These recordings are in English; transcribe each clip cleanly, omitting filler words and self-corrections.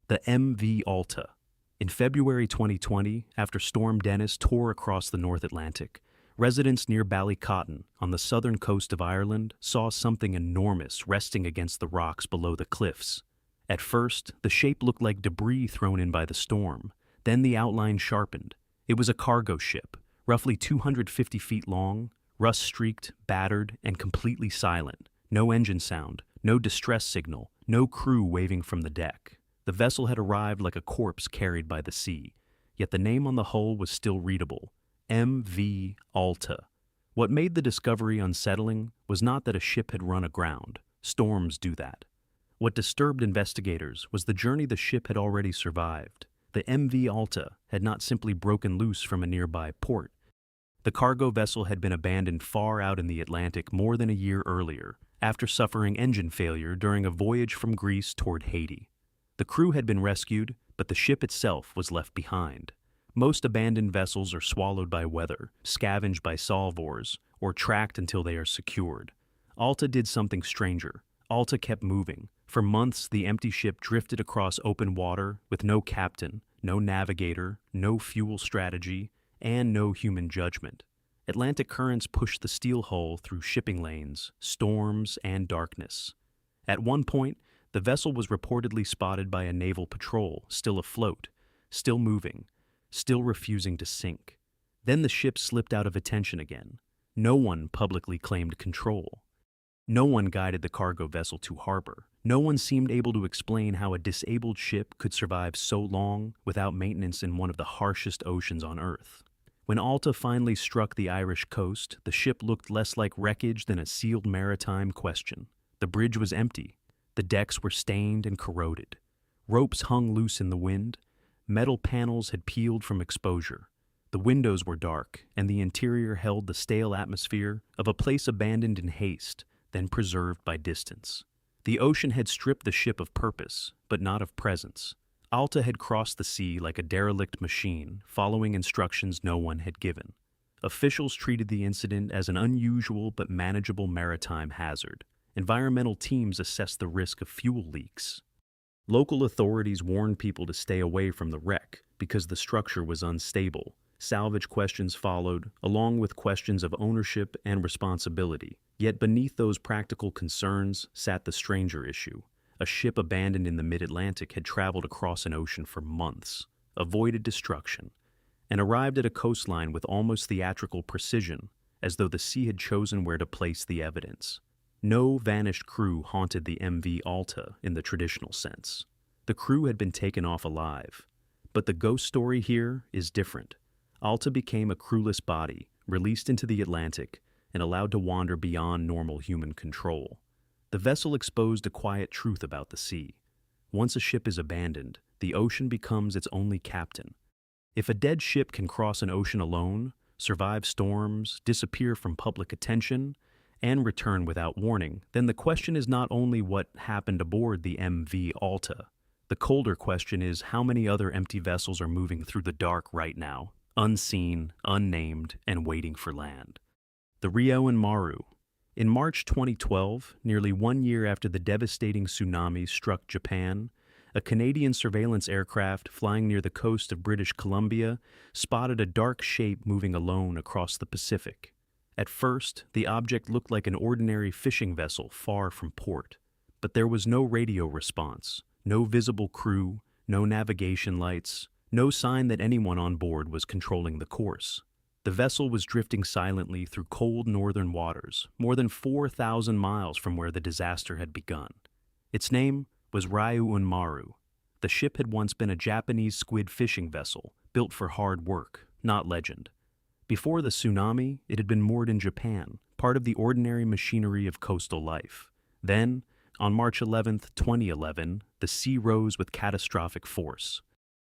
The MV Alta. In February 2020, after Storm Dennis tore across the North Atlantic, residents near Ballycotton, on the southern coast of Ireland, saw something enormous resting against the rocks below the cliffs. At first, the shape looked like debris thrown in by the storm. Then the outline sharpened. It was a cargo ship, roughly 250 feet long, rust-streaked, battered, and completely silent. No engine sound, no distress signal, no crew waving from the deck. The vessel had arrived like a corpse carried by the sea, yet the name on the hull was still readable: MV Alta. What made the discovery unsettling was not that a ship had run aground. Storms do that. What disturbed investigators was the journey the ship had already survived. The MV Alta had not simply broken loose from a nearby port. The cargo vessel had been abandoned far out in the Atlantic more than a year earlier, after suffering engine failure during a voyage from Greece toward Haiti. The crew had been rescued, but the ship itself was left behind. Most abandoned vessels are swallowed by weather, scavenged by salvors, or tracked until they are secured. Alta did something stranger. Alta kept moving. For months, the empty ship drifted across open water with no captain, no navigator, no fuel strategy, and no human judgment. Atlantic currents pushed the steel hull through shipping lanes, storms, and darkness. At one point, the vessel was reportedly spotted by a naval patrol, still afloat, still moving, still refusing to sink. Then the ship slipped out of attention again. No one publicly claimed control. No one guided the cargo vessel to harbor. No one seemed able to explain how a disabled ship could survive so long without maintenance in one of the harshest oceans on Earth. When Alta finally struck the Irish coast, the ship looked less like wreckage than a sealed maritime question. The bridge was empty. The decks were stained and corroded. Ropes hung loose in the wind. Metal panels had peeled from exposure. The windows were dark, and the interior held the stale atmosphere of a place abandoned in haste, then preserved by distance. The ocean had stripped the ship of purpose, but not of presence. Alta had crossed the sea like a derelict machine, following instructions no one had given. Officials treated the incident as an unusual but manageable maritime hazard. Environmental teams assessed the risk of fuel leaks. Local authorities warned people to stay away from the wreck because the structure was unstable. Salvage questions followed, along with questions of ownership and responsibility. Yet beneath those practical concerns sat the stranger issue. A ship abandoned in the mid-Atlantic had traveled across an ocean for months, avoided destruction, and arrived at a coastline with almost theatrical precision, as though the sea had chosen where to place the evidence. No vanished crew haunted the MV Alta in the traditional sense. The crew had been taken off alive. But the ghost story here is different. Alta became a crewless body, released into the Atlantic, and allowed to wander beyond normal human control. The vessel exposed a quiet truth about the sea. Once a ship is abandoned, the ocean becomes its only captain. If a dead ship can cross an ocean alone, survive storms, disappear from public attention, and return without warning, then the question is not only what happened aboard the MV Alta. The colder question is how many other empty vessels are moving through the dark right now, unseen, unnamed, and waiting for land. The Ryou Un Maru. In March 2012, nearly 1 year after the devastating tsunami struck Japan, a Canadian surveillance aircraft flying near the coast of British Columbia spotted a dark shape moving alone across the Pacific. At first, the object looked like an ordinary fishing vessel far from port, but there was no radio response, no visible crew, no navigation lights, no sign that anyone on board was controlling the course. The vessel was drifting silently through cold northern waters, more than 4,000 miles from where the disaster had begun. Its name was Ryou Un Maru. The ship had once been a Japanese squid fishing vessel, built for hard work, not legend. Before the tsunami, it had been moored in Japan, part of the ordinary machinery of coastal life. Then, on March 11, 2011, the sea rose with catastrophic force.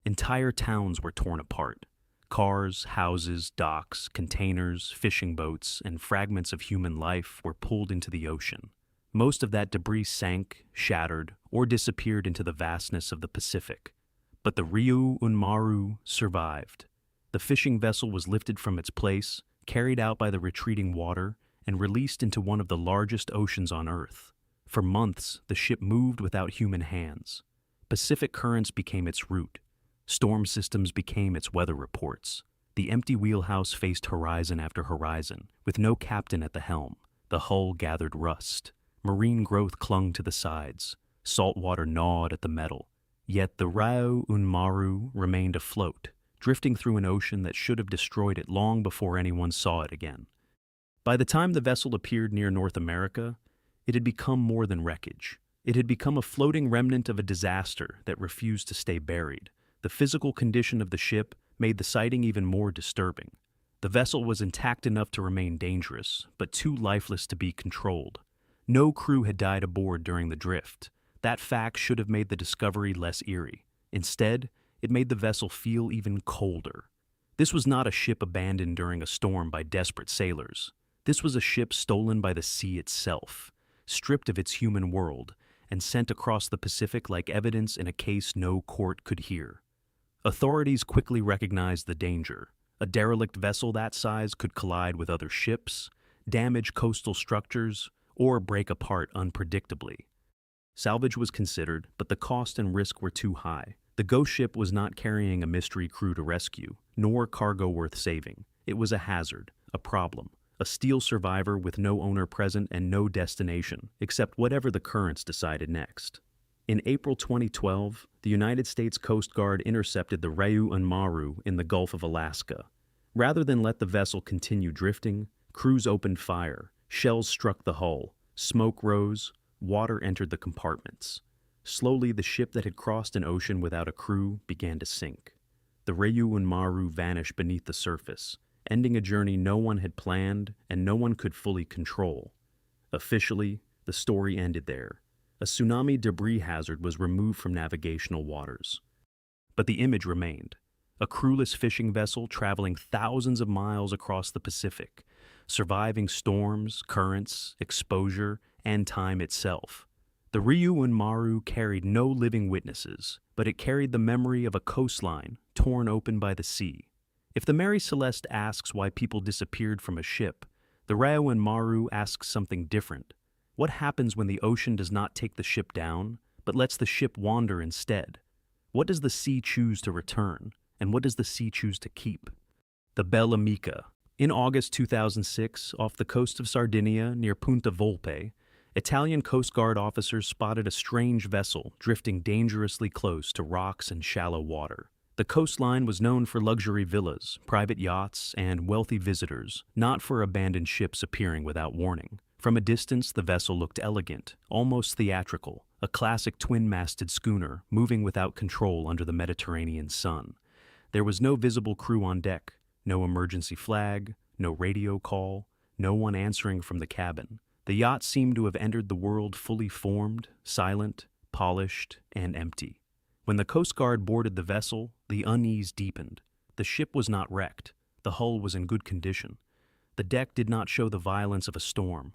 Entire towns were torn apart. Cars, houses, docks, containers, fishing boats, and fragments of human life were pulled into the ocean. Most of that debris sank, shattered, or disappeared into the vastness of the Pacific. But the Ryou Un Maru survived. The fishing vessel was lifted from its place, carried out by the retreating water, and released into one of the largest oceans on Earth. For months, the ship moved without human hands. Pacific currents became its route. Storm systems became its weather reports. The empty wheelhouse faced horizon after horizon, with no captain at the helm. The hull gathered rust. Marine growth clung to the sides. Salt water gnawed at the metal. Yet the Ryou Un Maru remained afloat, drifting through an ocean that should have destroyed it long before anyone saw it again. By the time the vessel appeared near North America, it had become more than wreckage. It had become a floating remnant of a disaster that refused to stay buried. The physical condition of the ship made the sighting even more disturbing. The vessel was intact enough to remain dangerous, but too lifeless to be controlled. No crew had died aboard during the drift. That fact should have made the discovery less eerie. Instead, it made the vessel feel even colder. This was not a ship abandoned during a storm by desperate sailors. This was a ship stolen by the sea itself, stripped of its human world, and sent across the Pacific like evidence in a case no court could hear. Authorities quickly recognized the danger. A derelict vessel that size could collide with other ships, damage coastal structures, or break apart unpredictably. Salvage was considered, but the cost and risk were too high. The ghost ship was not carrying a mystery crew to rescue, nor cargo worth saving. It was a hazard, a problem, a steel survivor with no owner present and no destination, except whatever the currents decided next. In April 2012, the United States Coast Guard intercepted the Ryou Un Maru in the Gulf of Alaska. Rather than let the vessel continue drifting, crews opened fire, shells struck the hull, smoke rose, water entered the compartments. Slowly, the ship that had crossed an ocean without a crew began to sink. The Ryou Un Maru vanished beneath the surface, ending a journey no one had planned and no one could fully control. Officially, the story ended there. A tsunami debris hazard was removed from navigational waters. But the image remained. A crewless fishing vessel traveling thousands of miles across the Pacific, surviving storms, currents, exposure, and time itself. The Ryou Un Maru carried no living witnesses, but it carried the memory of a coastline torn open by the sea. If the Mary Celeste asks why people disappeared from a ship, the Ryou Un Maru asks something different. What happens when the ocean does not take the ship down, but lets the ship wander instead? What does the sea choose to return, and what does the sea choose to keep? The Bel Amica. In August 2006, off the coast of Sardinia near Punta Volpe, Italian Coast Guard officers spotted a strange vessel drifting dangerously close to rocks and shallow water. The coastline was known for luxury villas, private yachts, and wealthy visitors, not for abandoned ships appearing without warning. From a distance, the vessel looked elegant, almost theatrical, a classic twin-masted schooner moving without control under the Mediterranean sun. There was no visible crew on deck, no emergency flag, no radio call, no one answering from the cabin. The yacht seemed to have entered the world fully formed, silent, polished, and empty. When the Coast Guard boarded the vessel, the unease deepened. The ship was not wrecked. The hull was in good condition. The deck did not show the violence of a storm.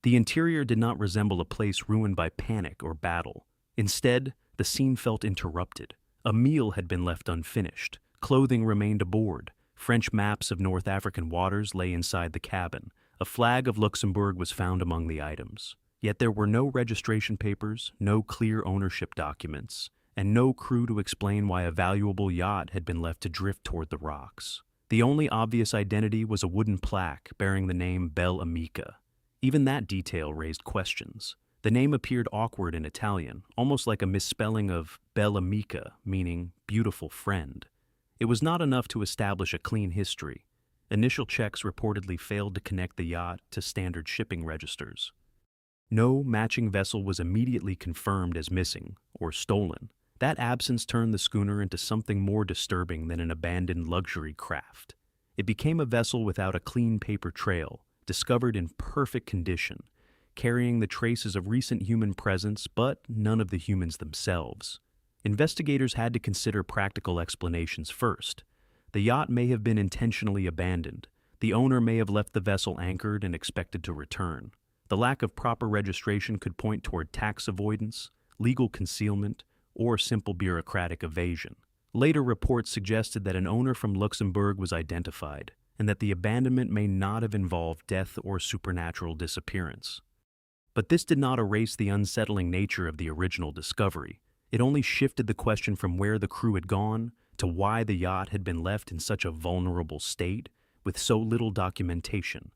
The interior did not resemble a place ruined by panic or battle. Instead, the scene felt interrupted. A meal had been left unfinished. Clothing remained aboard. French maps of North African waters lay inside the cabin. A flag of Luxembourg was found among the items. Yet there were no registration papers, no clear ownership documents, and no crew to explain why a valuable yacht had been left to drift toward the rocks. The only obvious identity was a wooden plaque bearing the name Bel Amica. Even that detail raised questions. The name appeared awkward in Italian, almost like a misspelling of Bel Amica, meaning beautiful friend. It was not enough to establish a clean history. Initial checks reportedly failed to connect the yacht to standard shipping registers. No matching vessel was immediately confirmed as missing or stolen. That absence turned the schooner into something more disturbing than an abandoned luxury craft. It became a vessel without a clean paper trail, discovered in perfect condition, carrying the traces of recent human presence but none of the humans themselves. Investigators had to consider practical explanations first. The yacht may have been intentionally abandoned. The owner may have left the vessel anchored and expected to return. The lack of proper registration could point toward tax avoidance, legal concealment, or simple bureaucratic evasion. Later reports suggested that an owner from Luxembourg was identified, and that the abandonment may not have involved death or supernatural disappearance. But this did not erase the unsettling nature of the original discovery. It only shifted the question from where the crew had gone to why the yacht had been left in such a vulnerable state with so little documentation.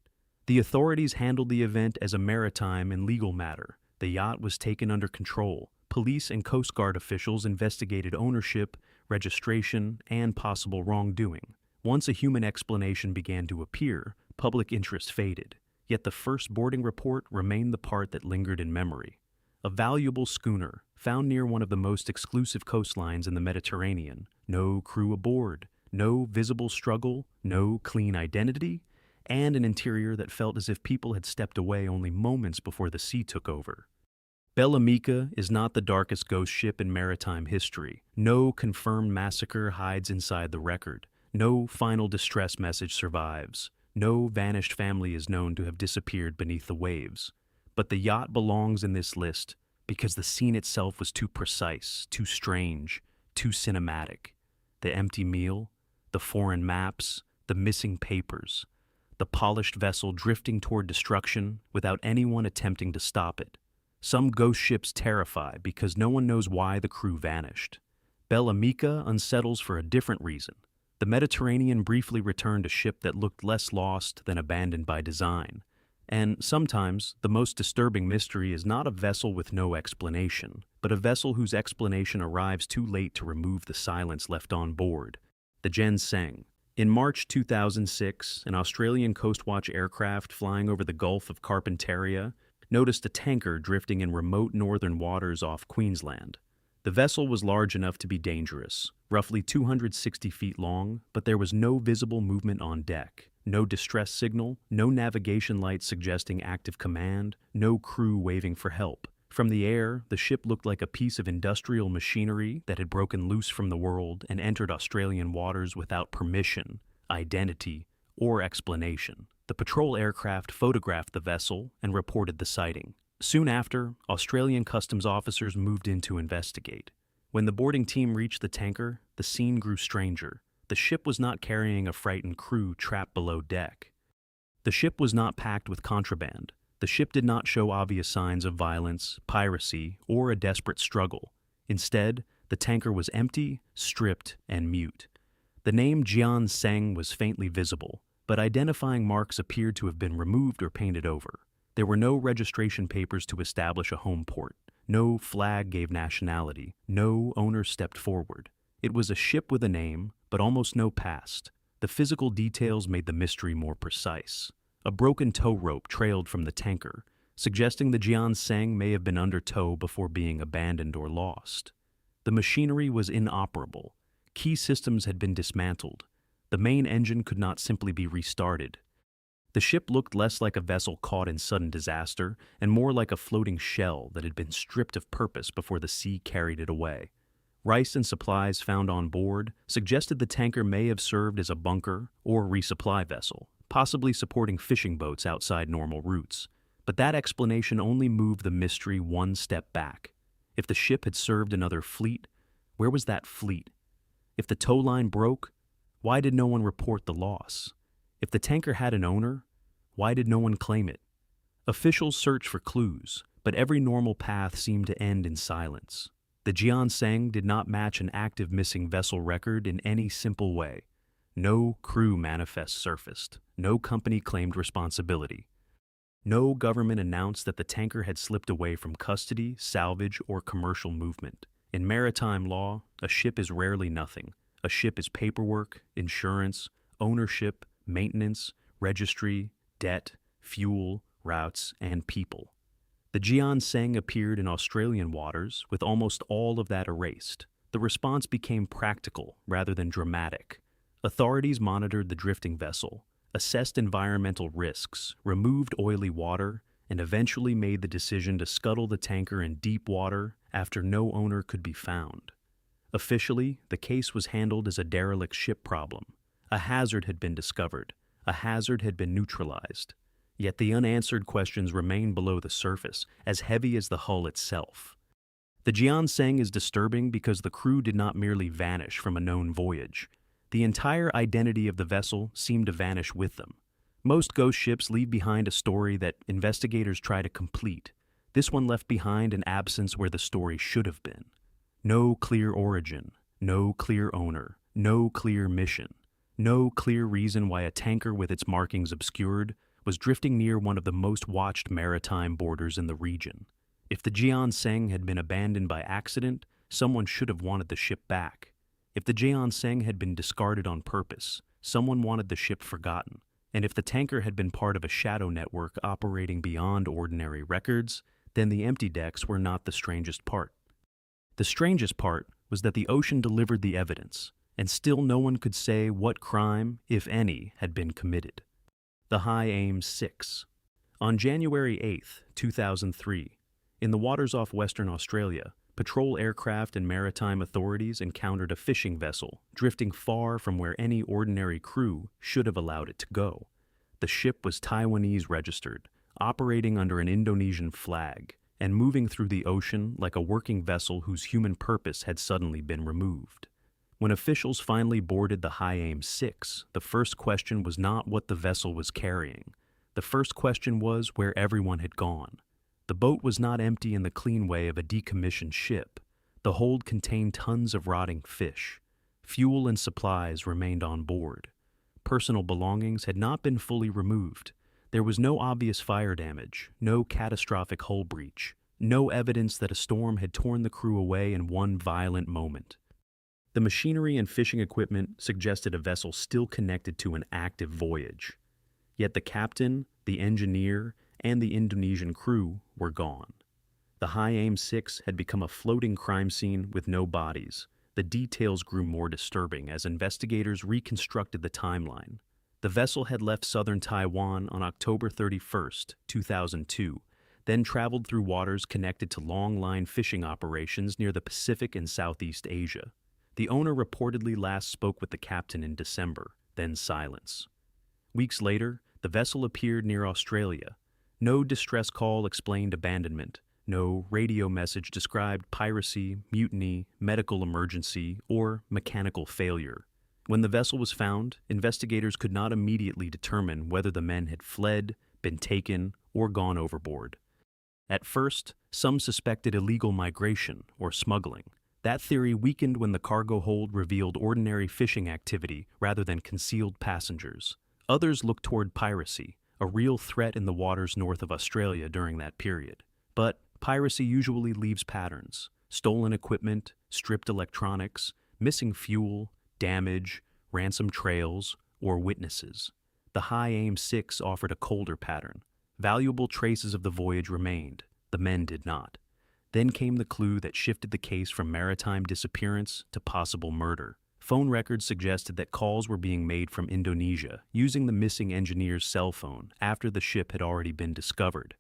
The authorities handled the event as a maritime and legal matter. The yacht was taken under control. Police and Coast Guard officials investigated ownership, registration, and possible wrongdoing. Once a human explanation began to appear, public interest faded. Yet the first boarding report remained the part that lingered in memory. A valuable schooner, found near one of the most exclusive coastlines in the Mediterranean. No crew aboard, no visible struggle, no clean identity, and an interior that felt as if people had stepped away only moments before the sea took over. Bel Amica is not the darkest ghost ship in maritime history. No confirmed massacre hides inside the record. No final distress message survives. No vanished family is known to have disappeared beneath the waves. But the yacht belongs in this list because the scene itself was too precise, too strange, too cinematic. The empty meal, the foreign maps, the missing papers, the polished vessel drifting toward destruction without anyone attempting to stop it. Some ghost ships terrify because no one knows why the crew vanished. Bel Amica unsettles for a different reason. The Mediterranean briefly returned a ship that looked less lost than abandoned by design. And sometimes, the most disturbing mystery is not a vessel with no explanation, but a vessel whose explanation arrives too late to remove the silence left on board. The Jian Seng. In March 2006, an Australian Coast Watch aircraft flying over the Gulf of Carpentaria noticed a tanker drifting in remote northern waters off Queensland. The vessel was large enough to be dangerous, roughly 260 feet long, but there was no visible movement on deck. No distress signal, no navigation lights suggesting active command, no crew waving for help. From the air, the ship looked like a piece of industrial machinery that had broken loose from the world and entered Australian waters without permission, identity, or explanation. The patrol aircraft photographed the vessel and reported the sighting. Soon after, Australian customs officers moved in to investigate. When the boarding team reached the tanker, the scene grew stranger. The ship was not carrying a frightened crew trapped below deck. The ship was not packed with contraband. The ship did not show obvious signs of violence, piracy, or a desperate struggle. Instead, the tanker was empty, stripped, and mute. The name Jian Seng was faintly visible, but identifying marks appeared to have been removed or painted over. There were no registration papers to establish a home port. No flag gave nationality. No owner stepped forward. It was a ship with a name, but almost no past. The physical details made the mystery more precise. A broken tow rope trailed from the tanker, suggesting the Jian Seng may have been under tow before being abandoned or lost. The machinery was inoperable. Key systems had been dismantled. The main engine could not simply be restarted. The ship looked less like a vessel caught in sudden disaster and more like a floating shell that had been stripped of purpose before the sea carried it away. Rice and supplies found on board suggested the tanker may have served as a bunker or resupply vessel, possibly supporting fishing boats outside normal routes. But that explanation only moved the mystery one step back. If the ship had served another fleet, where was that fleet? If the tow line broke, why did no one report the loss? If the tanker had an owner, why did no one claim it? Officials searched for clues, but every normal path seemed to end in silence. The Jian Seng did not match an active missing vessel record in any simple way. No crew manifest surfaced. No company claimed responsibility. No government announced that the tanker had slipped away from custody, salvage, or commercial movement. In maritime law, a ship is rarely nothing. A ship is paperwork, insurance, ownership, maintenance, registry, debt, fuel, routes, and people. The Jian Seng appeared in Australian waters with almost all of that erased. The response became practical rather than dramatic. Authorities monitored the drifting vessel, assessed environmental risks, removed oily water, and eventually made the decision to scuttle the tanker in deep water after no owner could be found. Officially, the case was handled as a derelict ship problem. A hazard had been discovered. A hazard had been neutralized. Yet the unanswered questions remain below the surface, as heavy as the hull itself. The Jian Seng is disturbing because the crew did not merely vanish from a known voyage. The entire identity of the vessel seemed to vanish with them. Most ghost ships leave behind a story that investigators try to complete. This one left behind an absence where the story should have been. No clear origin, no clear owner, no clear mission, no clear reason why a tanker with its markings obscured was drifting near one of the most watched maritime borders in the region. If the Jian Seng had been abandoned by accident, someone should have wanted the ship back. If the Jian Seng had been discarded on purpose, someone wanted the ship forgotten. And if the tanker had been part of a shadow network operating beyond ordinary records, then the empty decks were not the strangest part. The strangest part was that the ocean delivered the evidence, and still no one could say what crime, if any, had been committed. The High Aim 6. On January 8, 2003, in the waters off Western Australia, patrol aircraft and maritime authorities encountered a fishing vessel drifting far from where any ordinary crew should have allowed it to go. The ship was Taiwanese registered, operating under an Indonesian flag, and moving through the ocean like a working vessel whose human purpose had suddenly been removed. When officials finally boarded the High Aim 6, the first question was not what the vessel was carrying. The first question was where everyone had gone. The boat was not empty in the clean way of a decommissioned ship. The hold contained tons of rotting fish. Fuel and supplies remained on board. Personal belongings had not been fully removed. There was no obvious fire damage, no catastrophic hull breach, no evidence that a storm had torn the crew away in one violent moment. The machinery and fishing equipment suggested a vessel still connected to an active voyage. Yet the captain, the engineer, and the Indonesian crew were gone. The High Aim 6 had become a floating crime scene with no bodies. The details grew more disturbing as investigators reconstructed the timeline. The vessel had left southern Taiwan on October 31, 2002, then traveled through waters connected to long-line fishing operations near the Pacific and Southeast Asia. The owner reportedly last spoke with the captain in December, then silence. Weeks later, the vessel appeared near Australia. No distress call explained abandonment. No radio message described piracy, mutiny, medical emergency, or mechanical failure. When the vessel was found, investigators could not immediately determine whether the men had fled, been taken, or gone overboard. At first, some suspected illegal migration or smuggling. That theory weakened when the cargo hold revealed ordinary fishing activity rather than concealed passengers. Others looked toward piracy, a real threat in the waters north of Australia during that period. But piracy usually leaves patterns: stolen equipment, stripped electronics, missing fuel, damage, ransom trails, or witnesses. The High Aim 6 offered a colder pattern. Valuable traces of the voyage remained. The men did not. Then came the clue that shifted the case from maritime disappearance to possible murder. Phone records suggested that calls were being made from Indonesia using the missing engineer's cell phone after the ship had already been discovered.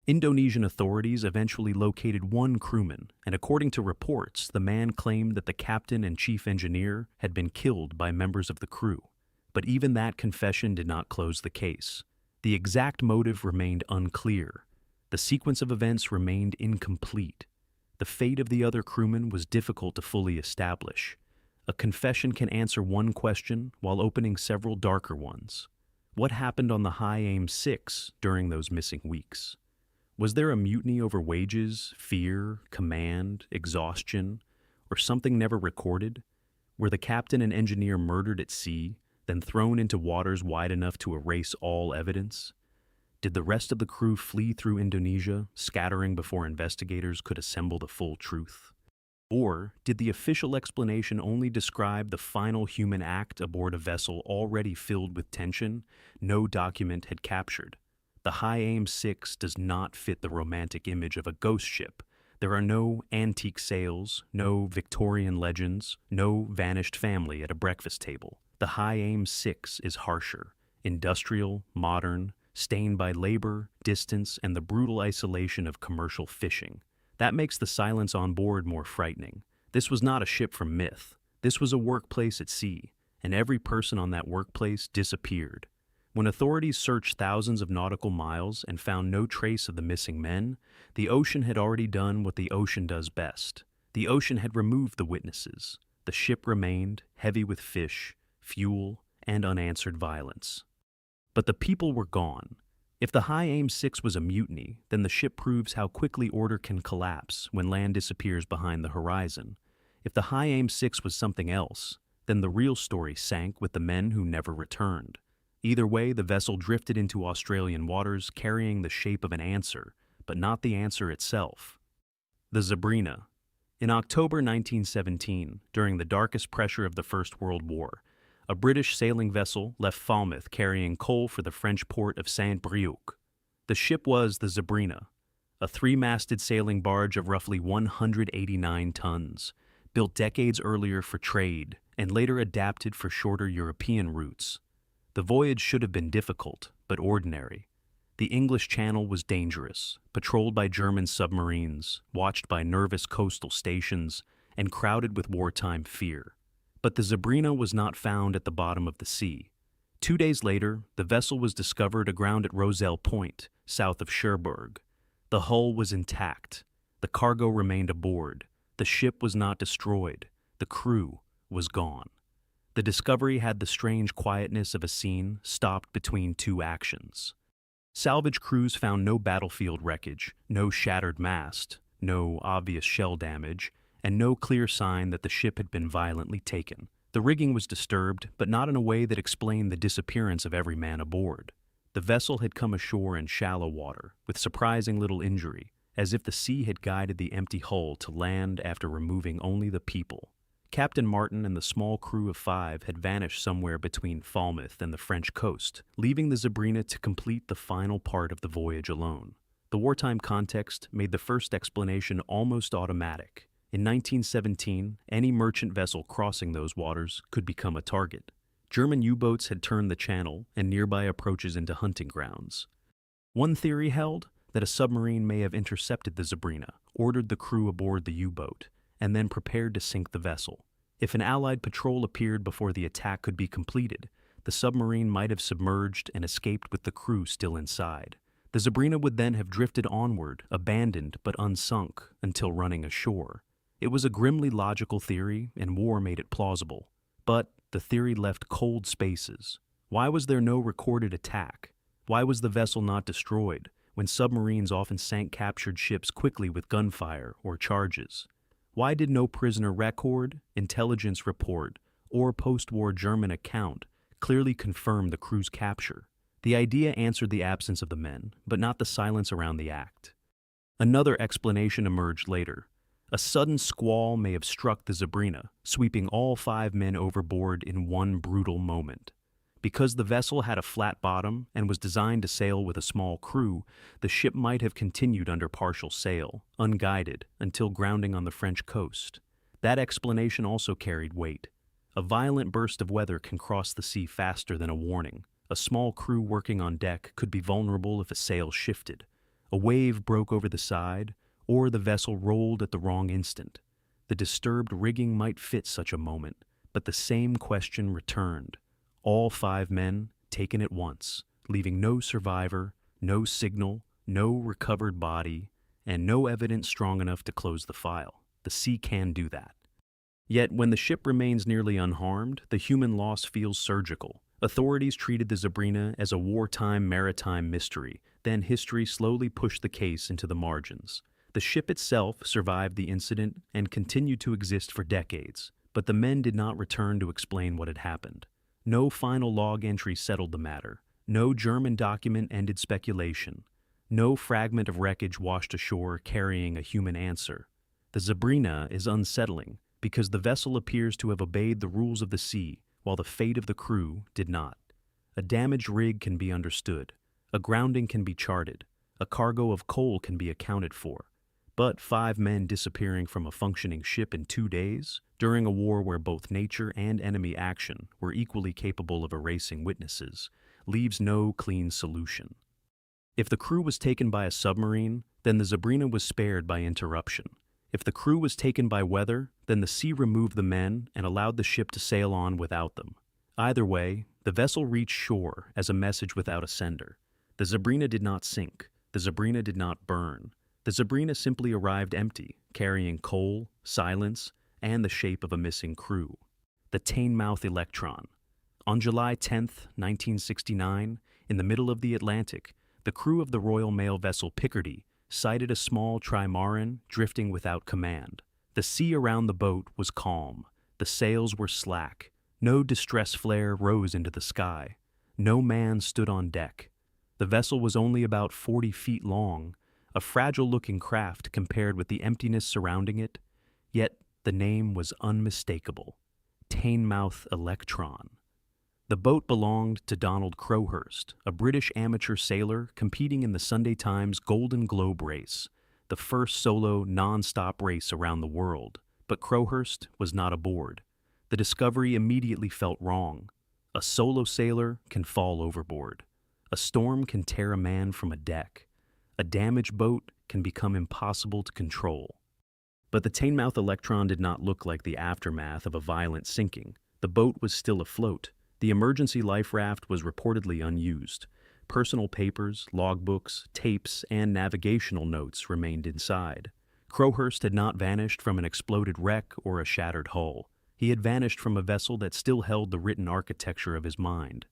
Indonesian authorities eventually located one crewman, and according to reports, the man claimed that the captain and chief engineer had been killed by members of the crew. But even that confession did not close the case. The exact motive remained unclear. The sequence of events remained incomplete. The fate of the other crewmen was difficult to fully establish. A confession can answer one question while opening several darker ones. What happened on the High Aim 6 during those missing weeks? Was there a mutiny over wages, fear, command, exhaustion, or something never recorded? Were the captain and engineer murdered at sea, then thrown into waters wide enough to erase all evidence? Did the rest of the crew flee through Indonesia, scattering before investigators could assemble the full truth? Or did the official explanation only describe the final human act aboard a vessel already filled with tension no document had captured? The High Aim 6 does not fit the romantic image of a ghost ship. There are no antique sails, no Victorian legends, no vanished family at a breakfast table. The High Aim 6 is harsher, industrial, modern, stained by labor, distance, and the brutal isolation of commercial fishing. That makes the silence on board more frightening. This was not a ship from myth. This was a workplace at sea, and every person on that workplace disappeared. When authorities searched thousands of nautical miles and found no trace of the missing men, the ocean had already done what the ocean does best. The ocean had removed the witnesses. The ship remained, heavy with fish, fuel, and unanswered violence. But the people were gone. If the High Aim 6 was a mutiny, then the ship proves how quickly order can collapse when land disappears behind the horizon. If the High Aim 6 was something else, then the real story sank with the men who never returned. Either way, the vessel drifted into Australian waters carrying the shape of an answer, but not the answer itself. The Zebrina. In October 1917, during the darkest pressure of the First World War, a British sailing vessel left Falmouth carrying coal for the French port of Saint-Brieuc. The ship was the Zebrina, a three-masted sailing barge of roughly 189 tons, built decades earlier for trade and later adapted for shorter European routes. The voyage should have been difficult, but ordinary. The English Channel was dangerous, patrolled by German submarines, watched by nervous coastal stations, and crowded with wartime fear. But the Zebrina was not found at the bottom of the sea. 2 days later, the vessel was discovered aground at Roselle Point, south of Cherbourg. The hull was intact. The cargo remained aboard. The ship was not destroyed. The crew was gone. The discovery had the strange quietness of a scene stopped between two actions. Salvage crews found no battlefield wreckage, no shattered mast, no obvious shell damage, and no clear sign that the ship had been violently taken. The rigging was disturbed, but not in a way that explained the disappearance of every man aboard. The vessel had come ashore in shallow water, with surprising little injury, as if the sea had guided the empty hull to land after removing only the people. Captain Martin and the small crew of 5 had vanished somewhere between Falmouth and the French coast, leaving the Zebrina to complete the final part of the voyage alone. The wartime context made the first explanation almost automatic. In 1917, any merchant vessel crossing those waters could become a target. German U-boats had turned the channel and nearby approaches into hunting grounds. One theory held that a submarine may have intercepted the Zebrina, ordered the crew aboard the U-boat, and then prepared to sink the vessel. If an Allied patrol appeared before the attack could be completed, the submarine might have submerged and escaped with the crew still inside. The Zebrina would then have drifted onward, abandoned but unsunk, until running ashore. It was a grimly logical theory, and war made it plausible. But the theory left cold spaces. Why was there no recorded attack? Why was the vessel not destroyed, when submarines often sank captured ships quickly with gunfire or charges? Why did no prisoner record, intelligence report, or post-war German account clearly confirm the crew's capture? The idea answered the absence of the men, but not the silence around the act. Another explanation emerged later. A sudden squall may have struck the Zebrina, sweeping all 5 men overboard in one brutal moment. Because the vessel had a flat bottom and was designed to sail with a small crew, the ship might have continued under partial sail, unguided, until grounding on the French coast. That explanation also carried weight. A violent burst of weather can cross the sea faster than a warning. A small crew working on deck could be vulnerable if a sail shifted. A wave broke over the side, or the vessel rolled at the wrong instant. The disturbed rigging might fit such a moment, but the same question returned. All 5 men taken at once, leaving no survivor, no signal, no recovered body, and no evidence strong enough to close the file. The sea can do that. Yet when the ship remains nearly unharmed, the human loss feels surgical. Authorities treated the Zebrina as a wartime maritime mystery, then history slowly pushed the case into the margins. The ship itself survived the incident and continued to exist for decades, but the men did not return to explain what had happened. No final log entry settled the matter. No German document ended speculation. No fragment of wreckage washed ashore carrying a human answer. The Zebrina is unsettling because the vessel appears to have obeyed the rules of the sea, while the fate of the crew did not. A damaged rig can be understood. A grounding can be charted. A cargo of coal can be accounted for. But 5 men disappearing from a functioning ship in 2 days, during a war where both nature and enemy action were equally capable of erasing witnesses, leaves no clean solution. If the crew was taken by a submarine, then the Zebrina was spared by interruption. If the crew was taken by weather, then the sea removed the men and allowed the ship to sail on without them. Either way, the vessel reached shore as a message without a sender. The Zebrina did not sink. The Zebrina did not burn. The Zebrina simply arrived empty, carrying coal, silence, and the shape of a missing crew. The Teignmouth Electron. On July 10, 1969, in the middle of the Atlantic, the crew of the Royal Mail vessel Picardy sighted a small trimaran drifting without command. The sea around the boat was calm. The sails were slack. No distress flare rose into the sky. No man stood on deck. The vessel was only about 40 feet long, a fragile-looking craft compared with the emptiness surrounding it, yet the name was unmistakable: Teignmouth Electron. The boat belonged to Donald Crowhurst, a British amateur sailor competing in the Sunday Times Golden Globe race, the first solo non-stop race around the world. But Crowhurst was not aboard. The discovery immediately felt wrong. A solo sailor can fall overboard. A storm can tear a man from a deck. A damaged boat can become impossible to control. But the Teignmouth Electron did not look like the aftermath of a violent sinking. The boat was still afloat. The emergency life raft was reportedly unused. Personal papers, logbooks, tapes, and navigational notes remained inside. Crowhurst had not vanished from an exploded wreck or a shattered hull. He had vanished from a vessel that still held the written architecture of his mind.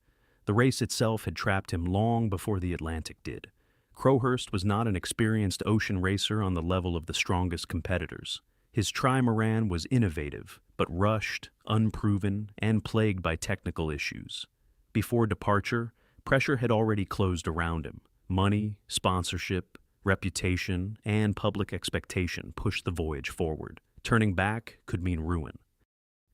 The race itself had trapped him long before the Atlantic did. Crowhurst was not an experienced ocean racer on the level of the strongest competitors. His trimaran was innovative, but rushed, unproven, and plagued by technical issues. Before departure, pressure had already closed around him. Money, sponsorship, reputation, and public expectation pushed the voyage forward. Turning back could mean ruin.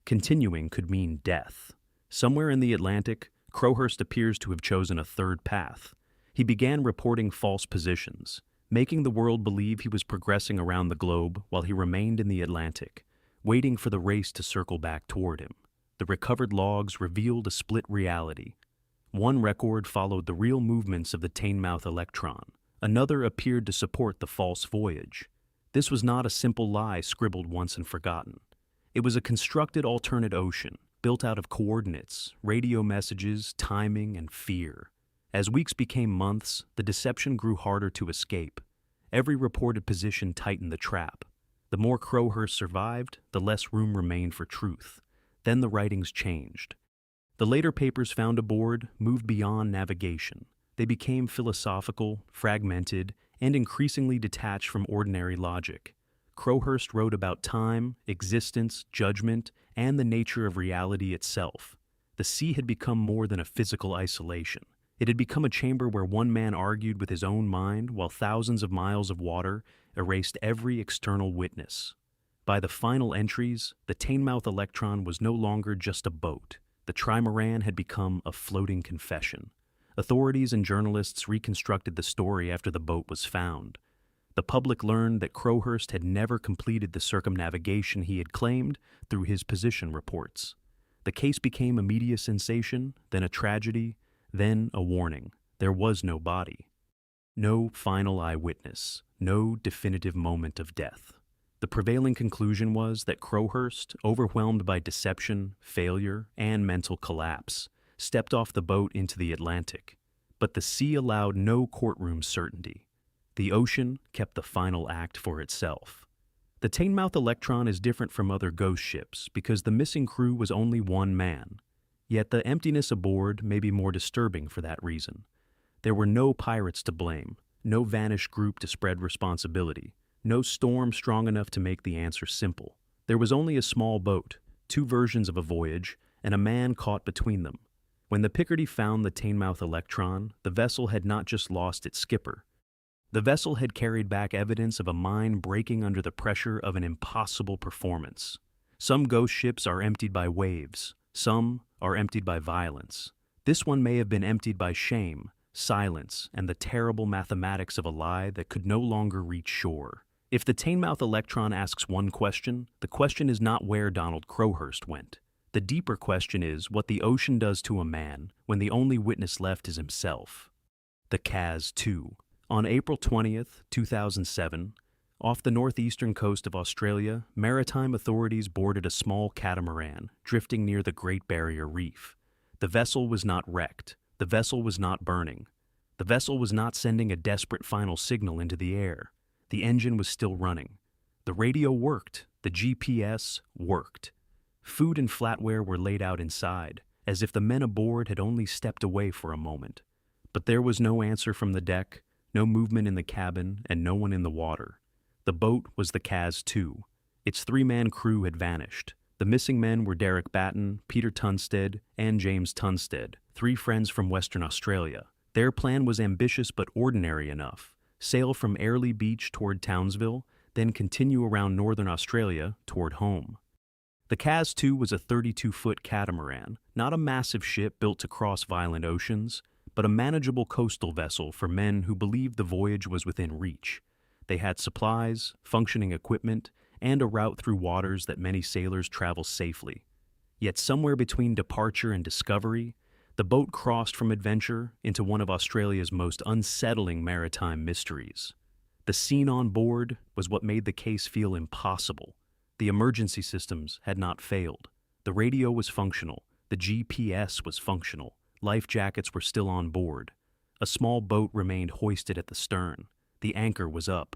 Continuing could mean death. Somewhere in the Atlantic, Crowhurst appears to have chosen a third path. He began reporting false positions, making the world believe he was progressing around the globe while he remained in the Atlantic, waiting for the race to circle back toward him. The recovered logs revealed a split reality. One record followed the real movements of the Teignmouth Electron. Another appeared to support the false voyage. This was not a simple lie scribbled once and forgotten. It was a constructed alternate ocean, built out of coordinates, radio messages, timing, and fear. As weeks became months, the deception grew harder to escape. Every reported position tightened the trap. The more Crowhurst survived, the less room remained for truth. Then the writings changed. The later papers found aboard moved beyond navigation. They became philosophical, fragmented, and increasingly detached from ordinary logic. Crowhurst wrote about time, existence, judgment, and the nature of reality itself. The sea had become more than a physical isolation. It had become a chamber where one man argued with his own mind while thousands of miles of water erased every external witness. By the final entries, the Teignmouth Electron was no longer just a boat. The trimaran had become a floating confession. Authorities and journalists reconstructed the story after the boat was found. The public learned that Crowhurst had never completed the circumnavigation he had claimed through his position reports. The case became a media sensation, then a tragedy, then a warning. There was no body. No final eyewitness. No definitive moment of death. The prevailing conclusion was that Crowhurst, overwhelmed by deception, failure, and mental collapse, stepped off the boat into the Atlantic. But the sea allowed no courtroom certainty. The ocean kept the final act for itself. The Teignmouth Electron is different from other ghost ships because the missing crew was only one man. Yet the emptiness aboard may be more disturbing for that reason. There were no pirates to blame, no vanished group to spread responsibility, no storm strong enough to make the answer simple. There was only a small boat, two versions of a voyage, and a man caught between them. When the Picardy found the Teignmouth Electron, the vessel had not just lost its skipper. The vessel had carried back evidence of a mind breaking under the pressure of an impossible performance. Some ghost ships are emptied by waves. Some are emptied by violence. This one may have been emptied by shame, silence, and the terrible mathematics of a lie that could no longer reach shore. If the Teignmouth Electron asks one question, the question is not where Donald Crowhurst went. The deeper question is what the ocean does to a man when the only witness left is himself. The Kaz II. On April 20th, 2007, off the northeastern coast of Australia, maritime authorities boarded a small catamaran drifting near the Great Barrier Reef. The vessel was not wrecked. The vessel was not burning. The vessel was not sending a desperate final signal into the air. The engine was still running. The radio worked. The GPS worked. Food and flatware were laid out inside, as if the men aboard had only stepped away for a moment. But there was no answer from the deck, no movement in the cabin, and no one in the water. The boat was the Kaz II. Its three-man crew had vanished. The missing men were Derek Batten, Peter Tunstead, and James Tunstead, three friends from Western Australia. Their plan was ambitious but ordinary enough: sail from Airlie Beach toward Townsville, then continue around northern Australia toward home. The Kaz II was a 32-foot catamaran, not a massive ship built to cross violent oceans, but a manageable coastal vessel for men who believed the voyage was within reach. They had supplies, functioning equipment, and a route through waters that many sailors travel safely. Yet somewhere between departure and discovery, the boat crossed from adventure into one of Australia's most unsettling maritime mysteries. The scene on board was what made the case feel impossible. The emergency systems had not failed. The radio was functional. The GPS was functional. Life jackets were still on board. A small boat remained hoisted at the stern. The anchor was up.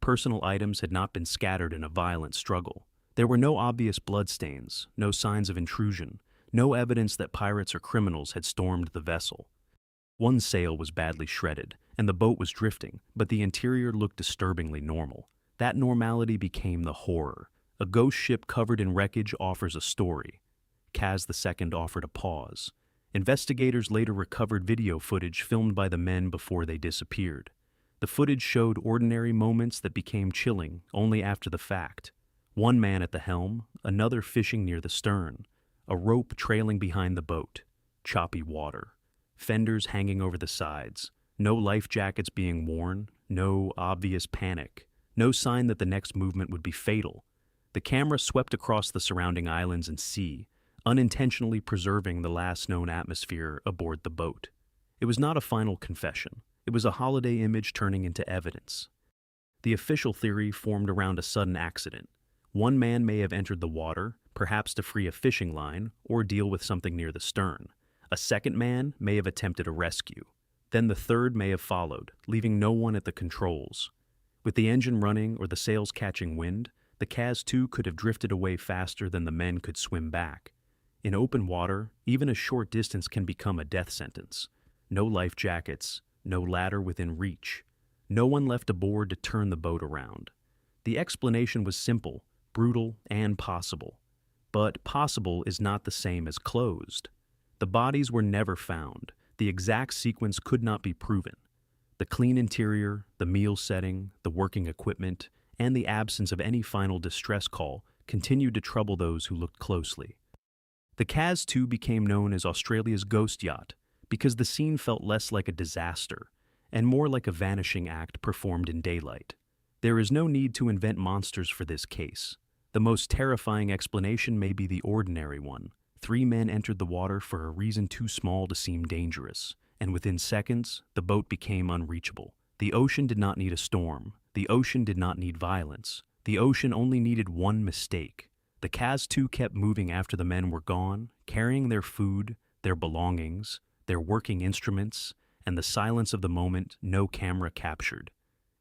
Personal items had not been scattered in a violent struggle. There were no obvious bloodstains, no signs of intrusion, no evidence that pirates or criminals had stormed the vessel. One sail was badly shredded, and the boat was drifting, but the interior looked disturbingly normal. That normality became the horror. A ghost ship covered in wreckage offers a story. Kaz II offered a pause. Investigators later recovered video footage filmed by the men before they disappeared. The footage showed ordinary moments that became chilling only after the fact. One man at the helm, another fishing near the stern, a rope trailing behind the boat, choppy water, fenders hanging over the sides, no life jackets being worn, no obvious panic, no sign that the next movement would be fatal. The camera swept across the surrounding islands and sea, unintentionally preserving the last known atmosphere aboard the boat. It was not a final confession. It was a holiday image turning into evidence. The official theory formed around a sudden accident. One man may have entered the water, perhaps to free a fishing line or deal with something near the stern. A second man may have attempted a rescue. Then the third may have followed, leaving no one at the controls. With the engine running or the sails catching wind, the Kaz II could have drifted away faster than the men could swim back. In open water, even a short distance can become a death sentence. No life jackets, no ladder within reach. No one left aboard to turn the boat around. The explanation was simple, brutal, and possible. But possible is not the same as closed. The bodies were never found. The exact sequence could not be proven. The clean interior, the meal setting, the working equipment, and the absence of any final distress call continued to trouble those who looked closely. The Kaz II became known as Australia's ghost yacht because the scene felt less like a disaster and more like a vanishing act performed in daylight. There is no need to invent monsters for this case. The most terrifying explanation may be the ordinary one. Three men entered the water for a reason too small to seem dangerous, and within seconds, the boat became unreachable. The ocean did not need a storm. The ocean did not need violence. The ocean only needed one mistake. The Kaz II kept moving after the men were gone, carrying their food, their belongings, their working instruments, and the silence of the moment no camera captured.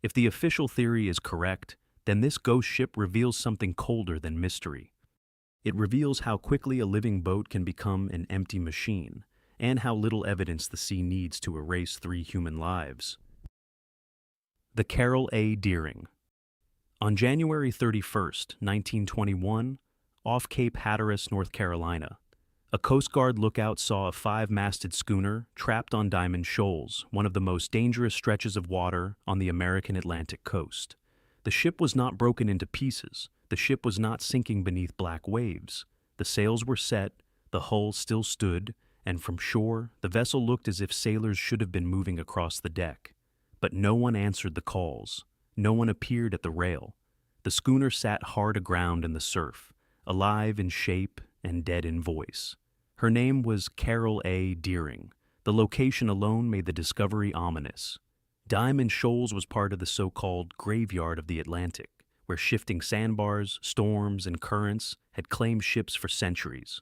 If the official theory is correct, then this ghost ship reveals something colder than mystery. It reveals how quickly a living boat can become an empty machine, and how little evidence the sea needs to erase 3 human lives. The Carroll A Deering. On January 31st, 1921, off Cape Hatteras, North Carolina, a Coast Guard lookout saw a 5-masted schooner trapped on Diamond Shoals, one of the most dangerous stretches of water on the American Atlantic coast. The ship was not broken into pieces. The ship was not sinking beneath black waves. The sails were set, the hull still stood, and from shore, the vessel looked as if sailors should have been moving across the deck. But no one answered the calls. No one appeared at the rail. The schooner sat hard aground in the surf, alive in shape and dead in voice. Her name was Carroll A. Deering. The location alone made the discovery ominous. Diamond Shoals was part of the so-called graveyard of the Atlantic, where shifting sandbars, storms, and currents had claimed ships for centuries.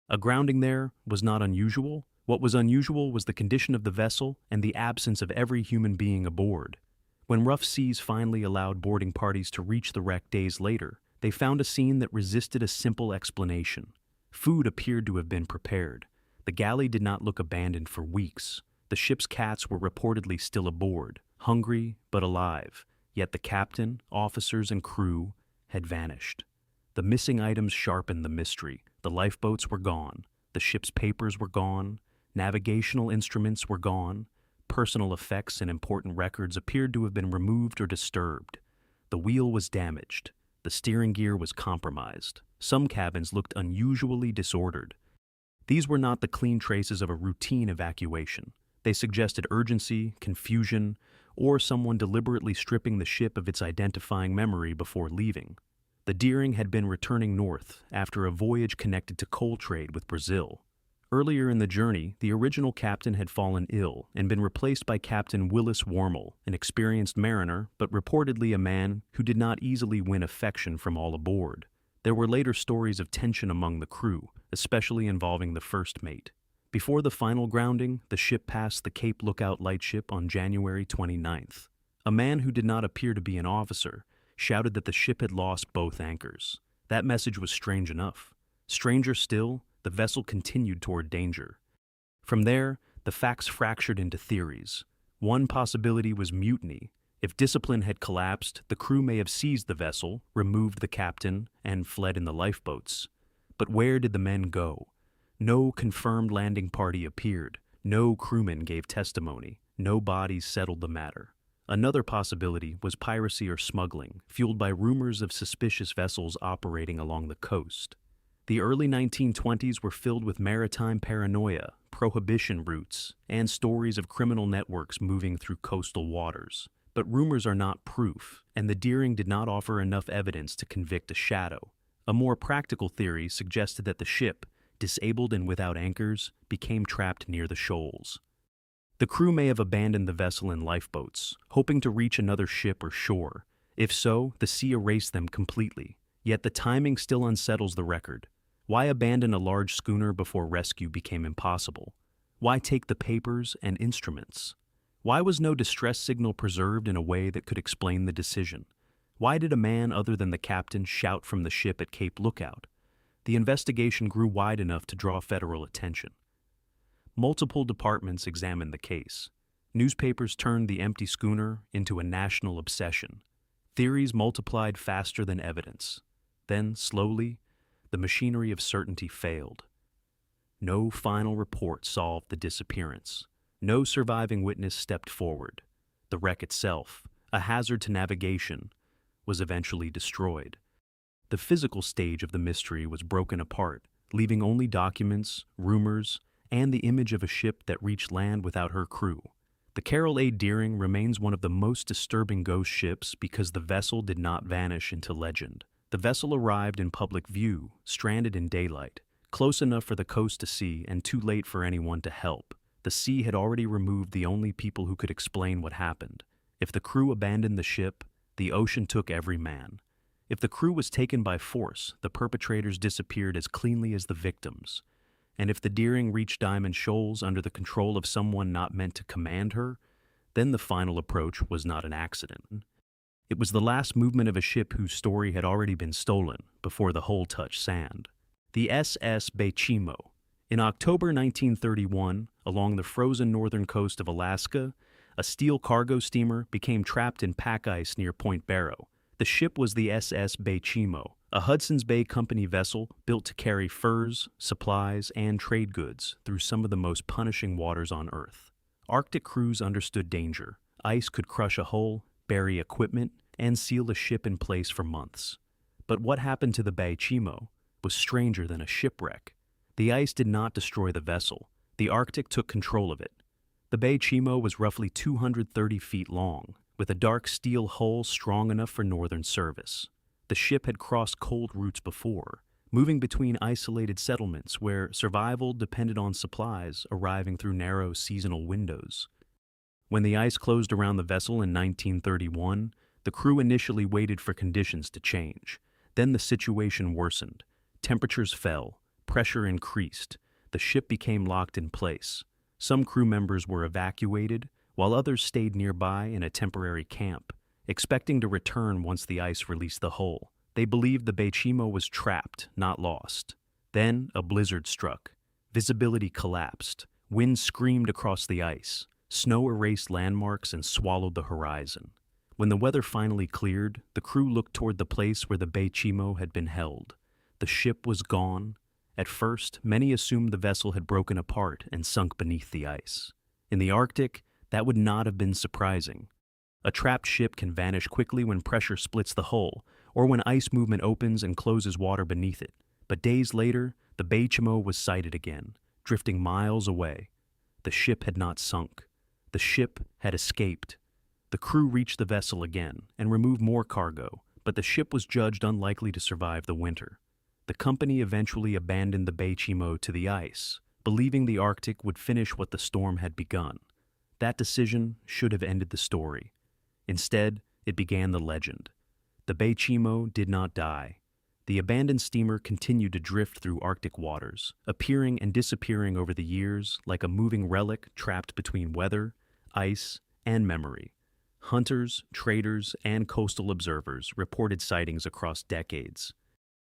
A grounding there was not unusual. What was unusual was the condition of the vessel and the absence of every human being aboard. When rough seas finally allowed boarding parties to reach the wreck days later, they found a scene that resisted a simple explanation. Food appeared to have been prepared. The galley did not look abandoned for weeks. The ship's cats were reportedly still aboard, hungry but alive, yet the captain, officers, and crew had vanished. The missing items sharpened the mystery. The lifeboats were gone. The ship's papers were gone. Navigational instruments were gone. Personal effects and important records appeared to have been removed or disturbed. The wheel was damaged. The steering gear was compromised. Some cabins looked unusually disordered. These were not the clean traces of a routine evacuation. They suggested urgency, confusion, or someone deliberately stripping the ship of its identifying memory before leaving. The Deering had been returning north after a voyage connected to coal trade with Brazil. Earlier in the journey, the original captain had fallen ill and been replaced by Captain Willis Wormel, an experienced mariner, but reportedly a man who did not easily win affection from all aboard. There were later stories of tension among the crew, especially involving the first mate. Before the final grounding, the ship passed the Cape Lookout lightship on January 29th. A man who did not appear to be an officer shouted that the ship had lost both anchors. That message was strange enough. Stranger still, the vessel continued toward danger. From there, the facts fractured into theories. One possibility was mutiny. If discipline had collapsed, the crew may have seized the vessel, removed the captain, and fled in the lifeboats. But where did the men go? No confirmed landing party appeared. No crewmen gave testimony. No bodies settled the matter. Another possibility was piracy or smuggling, fueled by rumors of suspicious vessels operating along the coast. The early 1920s were filled with maritime paranoia, prohibition routes, and stories of criminal networks moving through coastal waters. But rumors are not proof, and the Deering did not offer enough evidence to convict a shadow. A more practical theory suggested that the ship, disabled and without anchors, became trapped near the shoals. The crew may have abandoned the vessel in lifeboats, hoping to reach another ship or shore. If so, the sea erased them completely. Yet the timing still unsettles the record. Why abandon a large schooner before rescue became impossible? Why take the papers and instruments? Why was no distress signal preserved in a way that could explain the decision? Why did a man other than the captain shout from the ship at Cape Lookout? The investigation grew wide enough to draw federal attention. Multiple departments examined the case. Newspapers turned the empty schooner into a national obsession. Theories multiplied faster than evidence. Then, slowly, the machinery of certainty failed. No final report solved the disappearance. No surviving witness stepped forward. The wreck itself, a hazard to navigation, was eventually destroyed. The physical stage of the mystery was broken apart, leaving only documents, rumors, and the image of a ship that reached land without her crew. The Carroll A Deering remains one of the most disturbing ghost ships because the vessel did not vanish into legend. The vessel arrived in public view, stranded in daylight, close enough for the coast to see and too late for anyone to help. The sea had already removed the only people who could explain what happened. If the crew abandoned the ship, the ocean took every man. If the crew was taken by force, the perpetrators disappeared as cleanly as the victims. And if the Deering reached Diamond Shoals under the control of someone not meant to command her, then the final approach was not an accident. It was the last movement of a ship whose story had already been stolen before the hull touched sand. The SS Baychimo. In October 1931, along the frozen northern coast of Alaska, a steel cargo steamer became trapped in pack ice near Point Barrow. The ship was the SS Baychimo, a Hudson's Bay Company vessel built to carry furs, supplies, and trade goods through some of the most punishing waters on Earth. Arctic crews understood danger. Ice could crush a hull, bury equipment, and seal a ship in place for months. But what happened to the Baychimo was stranger than a shipwreck. The ice did not destroy the vessel. The Arctic took control of it. The Baychimo was roughly 230 feet long, with a dark steel hull strong enough for northern service. The ship had crossed cold routes before, moving between isolated settlements where survival depended on supplies arriving through narrow seasonal windows. When the ice closed around the vessel in 1931, the crew initially waited for conditions to change. Then the situation worsened. Temperatures fell, pressure increased, the ship became locked in place. Some crew members were evacuated, while others stayed nearby in a temporary camp, expecting to return once the ice released the hull. They believed the Baychimo was trapped, not lost. Then a blizzard struck. Visibility collapsed. Wind screamed across the ice. Snow erased landmarks and swallowed the horizon. When the weather finally cleared, the crew looked toward the place where the Baychimo had been held. The ship was gone. At first, many assumed the vessel had broken apart and sunk beneath the ice. In the Arctic, that would not have been surprising. A trapped ship can vanish quickly when pressure splits the hull, or when ice movement opens and closes water beneath it. But days later, the Baychimo was sighted again, drifting miles away. The ship had not sunk. The ship had escaped. The crew reached the vessel again and removed more cargo, but the ship was judged unlikely to survive the winter. The company eventually abandoned the Baychimo to the ice, believing the Arctic would finish what the storm had begun. That decision should have ended the story. Instead, it began the legend. The Baychimo did not die. The abandoned steamer continued to drift through Arctic waters, appearing and disappearing over the years like a moving relic trapped between weather, ice, and memory. Hunters, traders, and coastal observers reported sightings across decades.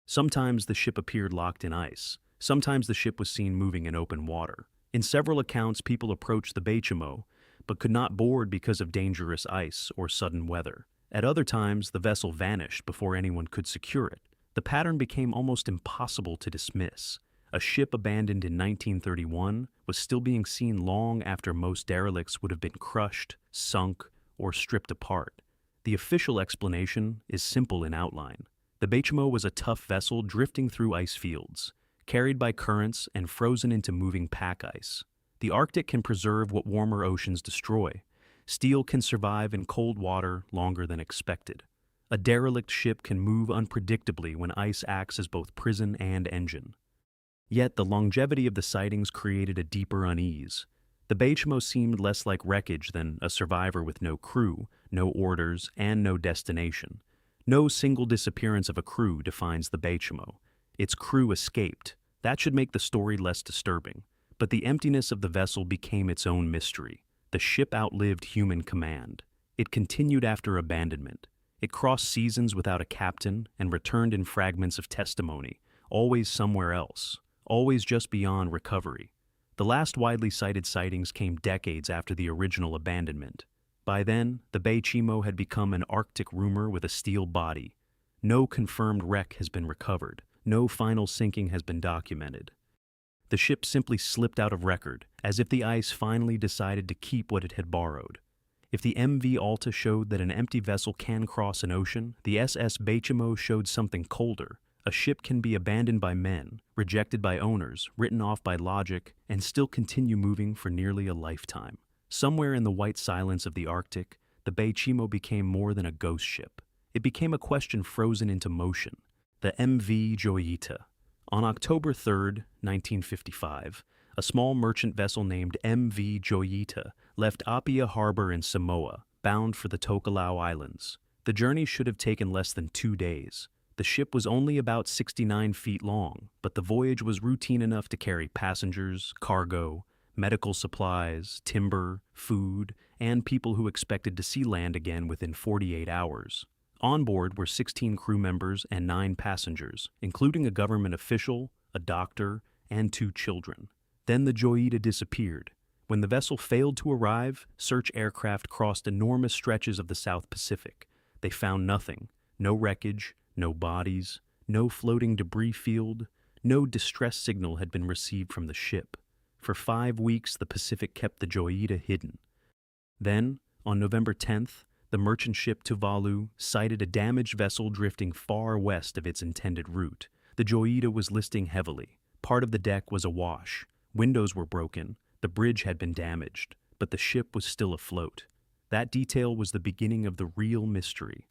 Sometimes the ship appeared locked in ice. Sometimes the ship was seen moving in open water. In several accounts, people approached the Baychimo, but could not board because of dangerous ice or sudden weather. At other times, the vessel vanished before anyone could secure it. The pattern became almost impossible to dismiss. A ship abandoned in 1931 was still being seen long after most derelicts would have been crushed, sunk, or stripped apart. The official explanation is simple in outline. The Baychimo was a tough vessel drifting through ice fields, carried by currents and frozen into moving pack ice. The Arctic can preserve what warmer oceans destroy. Steel can survive in cold water longer than expected. A derelict ship can move unpredictably when ice acts as both prison and engine. Yet the longevity of the sightings created a deeper unease. The Baychimo seemed less like wreckage than a survivor with no crew, no orders, and no destination. No single disappearance of a crew defines the Baychimo. Its crew escaped. That should make the story less disturbing. But the emptiness of the vessel became its own mystery. The ship outlived human command. It continued after abandonment. It crossed seasons without a captain and returned in fragments of testimony, always somewhere else, always just beyond recovery. The last widely cited sightings came decades after the original abandonment. By then, the Baychimo had become an Arctic rumor with a steel body. No confirmed wreck has been recovered. No final sinking has been documented. The ship simply slipped out of record, as if the ice finally decided to keep what it had borrowed. If the MV Alta showed that an empty vessel can cross an ocean, the SS Baychimo showed something colder. A ship can be abandoned by men, rejected by owners, written off by logic, and still continue moving for nearly a lifetime. Somewhere in the white silence of the Arctic, the Baychimo became more than a ghost ship. It became a question frozen into motion. The MV Joyita. On October 3, 1955, a small merchant vessel named MV Joyita left Apia Harbor in Samoa, bound for the Tokelau Islands. The journey should have taken less than 2 days. The ship was only about 69 feet long, but the voyage was routine enough to carry passengers, cargo, medical supplies, timber, food, and people who expected to see land again within 48 hours. On board were 16 crew members and 9 passengers, including a government official, a doctor, and 2 children. Then the Joyita disappeared. When the vessel failed to arrive, search aircraft crossed enormous stretches of the South Pacific. They found nothing. No wreckage, no bodies, no floating debris field, no distress signal had been received from the ship. For 5 weeks, the Pacific kept the Joyita hidden. Then, on November 10th, the merchant ship Tuvalu sighted a damaged vessel drifting far west of its intended route. The Joyita was listing heavily. Part of the deck was awash. Windows were broken. The bridge had been damaged, but the ship was still afloat. That detail was the beginning of the real mystery.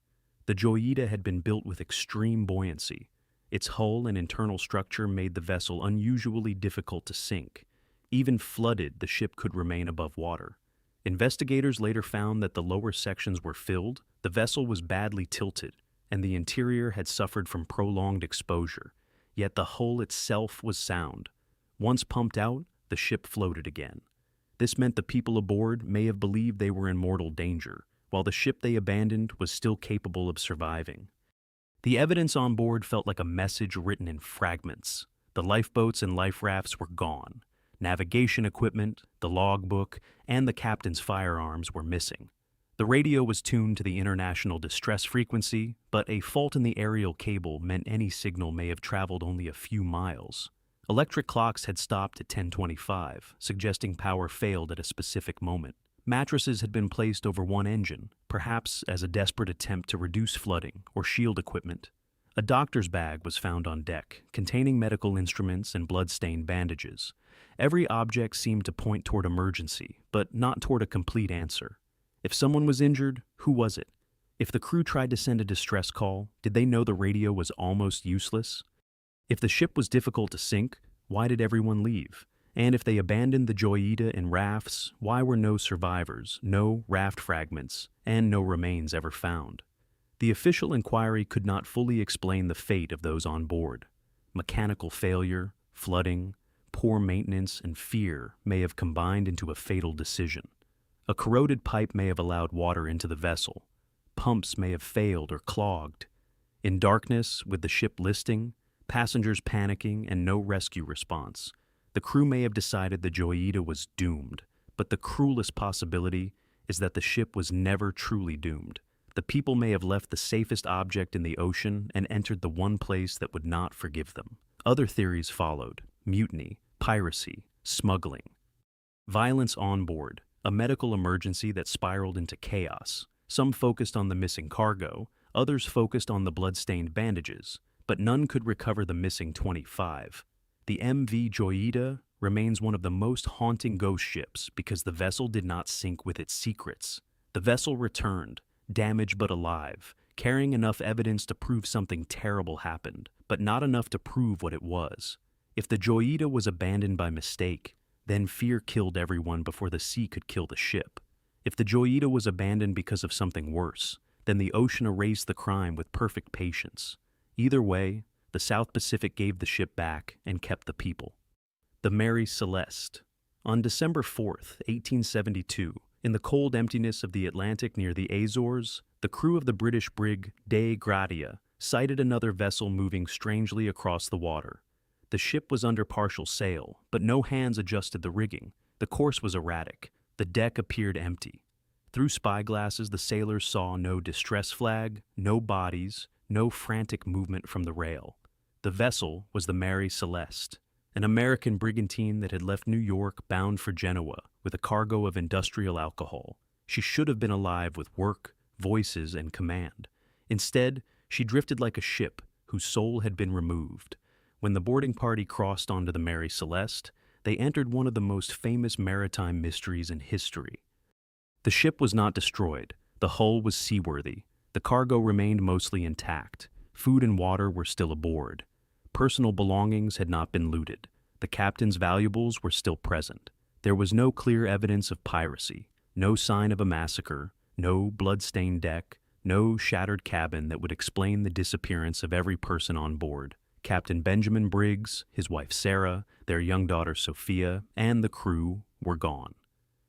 The Joyita had been built with extreme buoyancy. Its hull and internal structure made the vessel unusually difficult to sink. Even flooded, the ship could remain above water. Investigators later found that the lower sections were filled, the vessel was badly tilted, and the interior had suffered from prolonged exposure. Yet the hull itself was sound. Once pumped out, the ship floated again. This meant the people aboard may have believed they were in mortal danger, while the ship they abandoned was still capable of surviving. The evidence on board felt like a message written in fragments. The lifeboats and life rafts were gone. Navigation equipment, the logbook, and the captain's firearms were missing. The radio was tuned to the international distress frequency, but a fault in the aerial cable meant any signal may have traveled only a few miles. Electric clocks had stopped at 10:25, suggesting power failed at a specific moment. Mattresses had been placed over one engine, perhaps as a desperate attempt to reduce flooding or shield equipment. A doctor's bag was found on deck, containing medical instruments and blood-stained bandages. Every object seemed to point toward emergency, but not toward a complete answer. If someone was injured, who was it? If the crew tried to send a distress call, did they know the radio was almost useless? If the ship was difficult to sink, why did everyone leave? And if they abandoned the Joyita in rafts, why were no survivors, no raft fragments, and no remains ever found? The official inquiry could not fully explain the fate of those on board. Mechanical failure, flooding, poor maintenance, and fear may have combined into a fatal decision. A corroded pipe may have allowed water into the vessel. Pumps may have failed or clogged. In darkness, with the ship listing, passengers panicking, and no rescue response, the crew may have decided the Joyita was doomed, but the cruelest possibility is that the ship was never truly doomed. The people may have left the safest object in the ocean and entered the one place that would not forgive them. Other theories followed: mutiny, piracy, smuggling. Violence on board, a medical emergency that spiraled into chaos. Some focused on the missing cargo, others focused on the blood-stained bandages, but none could recover the missing 25. The MV Joyita remains one of the most haunting ghost ships because the vessel did not sink with its secrets. The vessel returned, damaged but alive, carrying enough evidence to prove something terrible happened, but not enough to prove what it was. If the Joyita was abandoned by mistake, then fear killed everyone before the sea could kill the ship. If the Joyita was abandoned because of something worse, then the ocean erased the crime with perfect patience. Either way, the South Pacific gave the ship back and kept the people. The Mary Celeste. On December 4th, 1872, in the cold emptiness of the Atlantic near the Azores, the crew of the British brig Dei Gratia sighted another vessel moving strangely across the water. The ship was under partial sail, but no hands adjusted the rigging. The course was erratic. The deck appeared empty. Through spyglasses, the sailors saw no distress flag, no bodies, no frantic movement from the rail. The vessel was the Mary Celeste, an American brigantine that had left New York bound for Genoa with a cargo of industrial alcohol. She should have been alive with work, voices, and command. Instead, she drifted like a ship whose soul had been removed. When the boarding party crossed onto the Mary Celeste, they entered one of the most famous maritime mysteries in history. The ship was not destroyed. The hull was seaworthy. The cargo remained mostly intact. Food and water were still aboard. Personal belongings had not been looted. The captain's valuables were still present. There was no clear evidence of piracy, no sign of a massacre, no blood-stained deck, no shattered cabin that would explain the disappearance of every person on board. Captain Benjamin Briggs, his wife Sarah, their young daughter Sophia, and the crew were gone.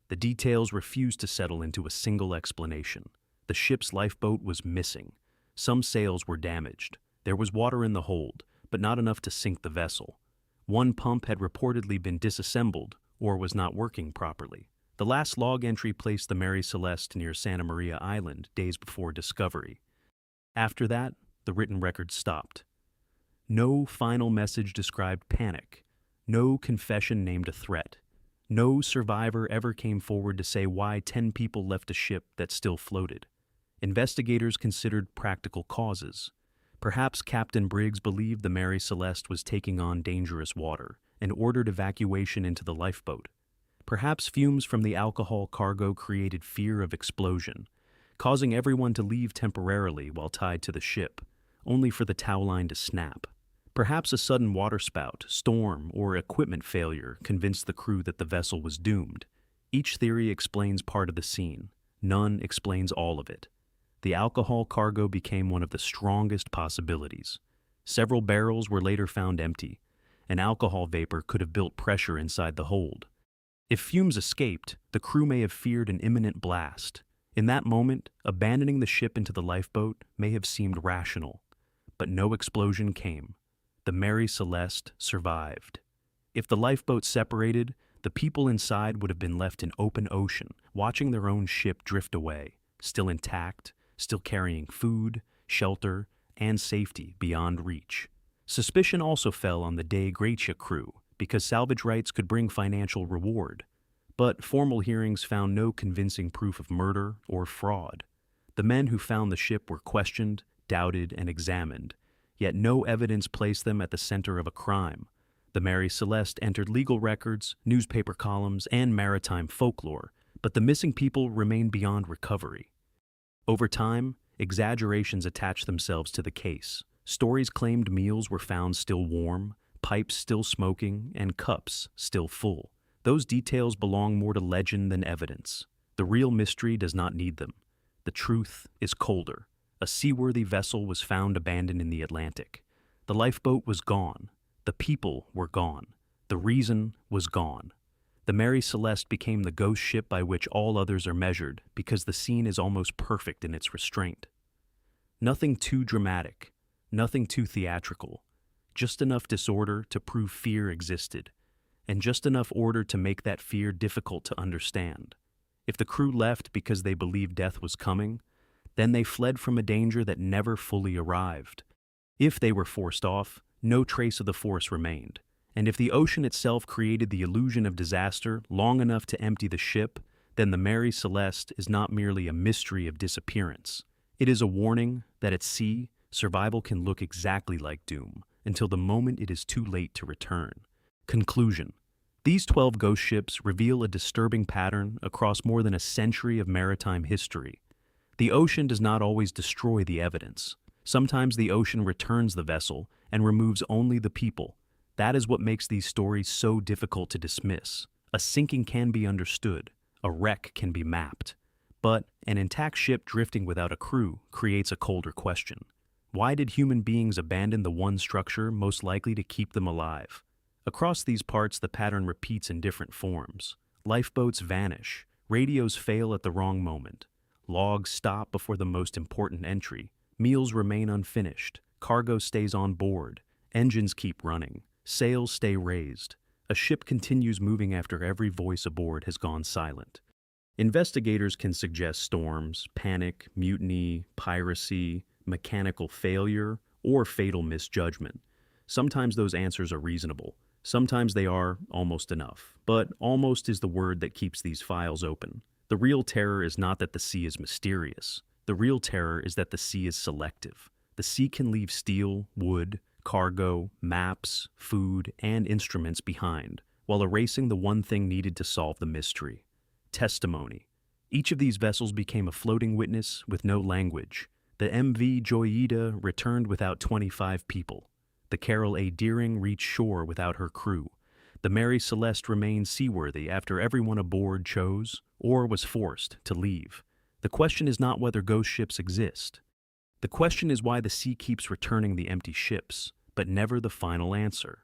The details refused to settle into a single explanation. The ship's lifeboat was missing. Some sails were damaged. There was water in the hold, but not enough to sink the vessel. One pump had reportedly been disassembled or was not working properly. The last log entry placed the Mary Celeste near Santa Maria Island days before discovery. After that, the written record stopped. No final message described panic. No confession named a threat. No survivor ever came forward to say why 10 people left a ship that still floated. Investigators considered practical causes. Perhaps Captain Briggs believed the Mary Celeste was taking on dangerous water and ordered evacuation into the lifeboat. Perhaps fumes from the alcohol cargo created fear of explosion, causing everyone to leave temporarily while tied to the ship, only for the tow line to snap. Perhaps a sudden waterspout, storm, or equipment failure convinced the crew that the vessel was doomed. Each theory explains part of the scene. None explains all of it. The alcohol cargo became one of the strongest possibilities. Several barrels were later found empty. An alcohol vapor could have built pressure inside the hold. If fumes escaped, the crew may have feared an imminent blast. In that moment, abandoning the ship into the lifeboat may have seemed rational. But no explosion came. The Mary Celeste survived. If the lifeboat separated, the people inside would have been left in open ocean, watching their own ship drift away. still intact, still carrying food, shelter, and safety beyond reach. Suspicion also fell on the Dei Gratia crew because salvage rights could bring financial reward. But formal hearings found no convincing proof of murder or fraud. The men who found the ship were questioned, doubted, and examined, yet no evidence placed them at the center of a crime. The Mary Celeste entered legal records, newspaper columns, and maritime folklore, but the missing people remained beyond recovery. Over time, exaggerations attached themselves to the case. Stories claimed meals were found still warm, pipes still smoking, and cups still full. Those details belong more to legend than evidence. The real mystery does not need them. The truth is colder. A seaworthy vessel was found abandoned in the Atlantic. The lifeboat was gone. The people were gone. The reason was gone. The Mary Celeste became the ghost ship by which all others are measured because the scene is almost perfect in its restraint. Nothing too dramatic, nothing too theatrical, just enough disorder to prove fear existed, and just enough order to make that fear difficult to understand. If the crew left because they believed death was coming, then they fled from a danger that never fully arrived. If they were forced off, no trace of the force remained. And if the ocean itself created the illusion of disaster long enough to empty the ship, then the Mary Celeste is not merely a mystery of disappearance. It is a warning that at sea, survival can look exactly like doom until the moment it is too late to return. Conclusion. These 12 ghost ships reveal a disturbing pattern across more than a century of maritime history. The ocean does not always destroy the evidence. Sometimes the ocean returns the vessel and removes only the people. That is what makes these stories so difficult to dismiss. A sinking can be understood. A wreck can be mapped. But an intact ship drifting without a crew creates a colder question. Why did human beings abandon the one structure most likely to keep them alive? Across these parts, the pattern repeats in different forms. Lifeboats vanish. Radios fail at the wrong moment. Logs stop before the most important entry. Meals remain unfinished. Cargo stays on board. Engines keep running. Sails stay raised. A ship continues moving after every voice aboard has gone silent. Investigators can suggest storms, panic, mutiny, piracy, mechanical failure, or fatal misjudgment. Sometimes those answers are reasonable. Sometimes they are almost enough. But almost is the word that keeps these files open. The real terror is not that the sea is mysterious. The real terror is that the sea is selective. The sea can leave steel, wood, cargo, maps, food, and instruments behind, while erasing the one thing needed to solve the mystery: testimony. Each of these vessels became a floating witness with no language. The MV Joyita returned without 25 people. The Carroll A reached shore without her crew. The Mary Celeste remained seaworthy after everyone aboard chose, or was forced, to leave. The question is not whether ghost ships exist. The question is why the sea keeps returning the empty ships, but never the final answer.